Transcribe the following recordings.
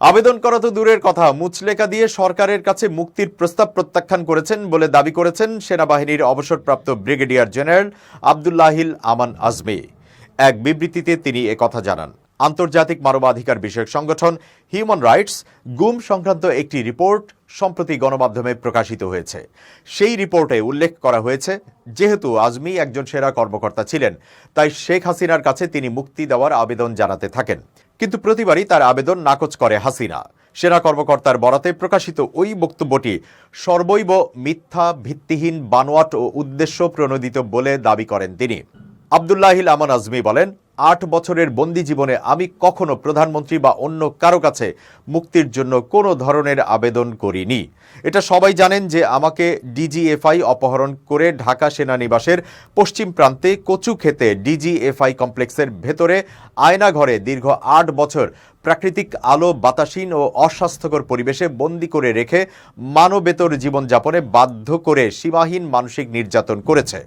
আবেদন করা তো দূরের কথা, মুচলেকা দিয়ে সরকারের কাছে মুক্তির প্রস্তাব প্রত্যাখ্যান করেছেন বলে দাবি করেছেন সেনাবাহিনীর অবসরপ্রাপ্ত ব্রিগেডিয়ার জেনারেল আব্দুল্লাহিল আমান আজমি। এক বিবৃতিতে তিনি একথা জানান। আন্তর্জাতিক মানবাধিকার বিষয়ক সংগঠন হিউম্যান রাইটস গুম সংক্রান্ত একটি রিপোর্ট সম্প্রতি গণমাধ্যমে প্রকাশিত হয়েছে। সেই রিপোর্টে উল্লেখ করা হয়েছে, যেহেতু আজমি একজন সেনা কর্মকর্তা ছিলেন, তাই শেখ হাসিনার কাছে তিনি মুক্তি দেওয়ার আবেদন জানাতে থাকেন। কিন্তু প্রতিবারই তার আবেদন নাকচ করে হাসিনা। সেনা কর্মকর্তার বরাতে প্রকাশিত ওই বক্তব্যটি সর্বৈব মিথ্যা, ভিত্তিহীন, বানোয়াট ও উদ্দেশ্য প্রণোদিত বলে দাবি করেন তিনি। আব্দুল্লাহিল আমান আজমি বলেন, ৮ বছরের বন্দি জীবনে আমি কখনো প্রধানমন্ত্রী বা অন্য কারো কাছে মুক্তির জন্য কোনো ধরনের আবেদন করিনি। এটা সবাই জানেন যে আমাকে ডিজিএফআই অপহরণ করে ঢাকা সেনানিবাসের পশ্চিম প্রান্তে কচুক্ষেতে ডিজিএফআই কমপ্লেক্সের ভেতরে আয়নাঘরে দীর্ঘ ৮ বছর প্রাকৃতিক আলো, বাতাসহীন ও অস্বাস্থ্যকর পরিবেশে বন্দী করে রেখে মানবেতর জীবনযাপনে বাধ্য করে সীমাহীন মানসিক নির্যাতন করেছে।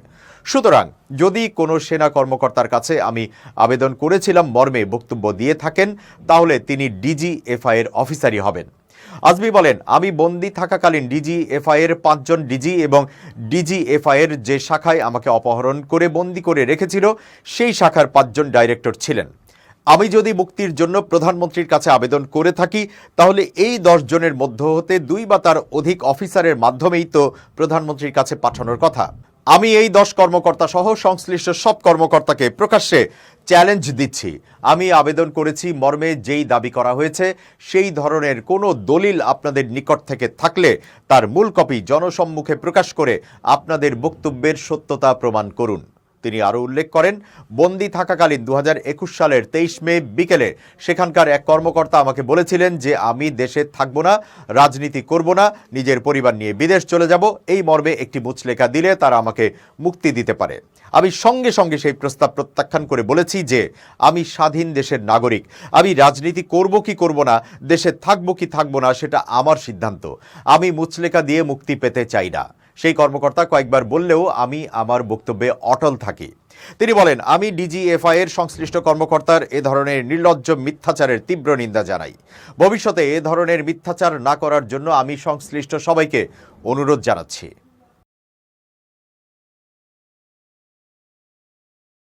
সুতরাং যদি কোনো সেনা কর্মকর্তার কাছে আমি আবেদন করেছিলাম মর্মে বক্তব্য দিয়ে থাকেন, তাহলে তিনি ডিজিএফআই এর অফিসারই হবেন। আজমি বলেন, আমি বন্দী থাকাকালীন ডিজিএফআই এর ৫ জন ডিজি এবং ডিজিএফআই এর যে শাখায় আমাকে অপহরণ করে বন্দী করে রেখেছিল সেই শাখার ৫ জন ডাইরেক্টর ছিলেন। আমি যদি মুক্তির জন্য প্রধানমন্ত্রীর কাছে আবেদন করে থাকি, তাহলে এই ১০ জনের মধ্য হতে ২ বা তার অধিক অফিসারের মাধ্যমেই তো প্রধানমন্ত্রীর কাছে পাঠানোর কথা। আমি এই ১০ কর্মকর্তা সহ সংশ্লিষ্ট সব কর্মকর্তাকে প্রকাশ্যে চ্যালেঞ্জ দিচ্ছি, আমি আবেদন করেছি মর্মে যেই দাবি করা হয়েছে সেই ধরনের কোনো দলিল আপনাদের নিকট থেকে থাকলে তার মূল কপি জনসম্মুখে প্রকাশ করে আপনাদের বক্তব্যের সত্যতা প্রমাণ করুন। তিনি আরও উল্লেখ করেন, বন্দী থাকাকালীন ২০২১ সালের ২৩ মে বিকেলে সেখানকার এক কর্মকর্তা আমাকে বলেছিলেন যে আমি দেশে থাকব না, রাজনীতি করব না, নিজের পরিবার নিয়ে বিদেশ চলে যাব। এই মর্মে একটি মুচলেখা দিলে তারা আমাকে মুক্তি দিতে পারে। আমি সঙ্গে সঙ্গে সেই প্রস্তাব প্রত্যাখ্যান করে বলেছি যে আমি স্বাধীন দেশের নাগরিক, আমি রাজনীতি করব কি করব না, দেশে থাকব কি থাকব না, সেটা আমার সিদ্ধান্ত। আমি মুচলেখা দিয়ে মুক্তি পেতে চাই না। সেই কর্মকর্তা কয়েকবার বললেও আমি আমার বক্তব্যে অটল থাকি। তিনি বলেন, আমি ডিজিএফআই এর সংশ্লিষ্ট কর্মকর্তার এ ধরনের নির্লজ্জ মিথ্যাচারের তীব্র নিন্দা জানাই। ভবিষ্যতে এ ধরনের মিথ্যাচার না করার জন্য আমি সংশ্লিষ্ট সবাইকে অনুরোধ জানাচ্ছি।